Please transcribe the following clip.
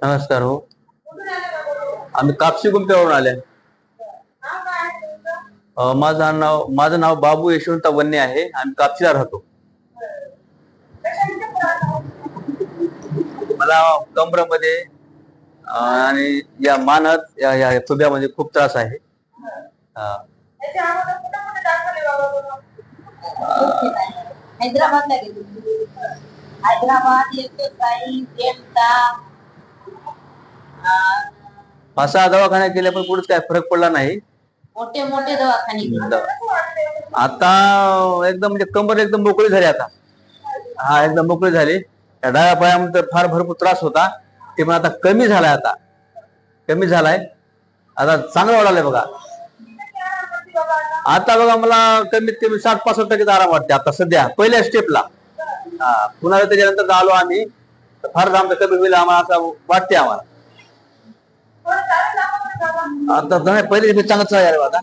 नमस्कार हो. आम्ही कापशी गुंप्यावरून आले. माझं नाव बाबू यशवंत वन्ने आहे. आम्ही कापशीला राहतो. मला कमरेमध्ये आणि या मानत या खुब्यामध्ये खूप त्रास आहे. असा दवाखाना केल्या पण कुठेच काय फरक पडला नाही. मोठे मोठे दवाखाने आता एकदम म्हणजे कंबर एकदम मोकळी झाली आता. हा एकदम मोकळी झाली. त्या डाव्या पायामध्ये फार भरपूर त्रास होता ते पण आता कमी झालाय. आता कमी झालाय. आता चांगलं वाढायला बघा. आता बघा मला कमीत कमी 60-65% आराम वाटते आता सध्या पहिल्या स्टेपला. पुन्हा त्याच्यानंतर आलो आम्ही फार आमचं कमी होईल आम्हाला असं वाटते आम्हाला. आता पहिले चांगलं आता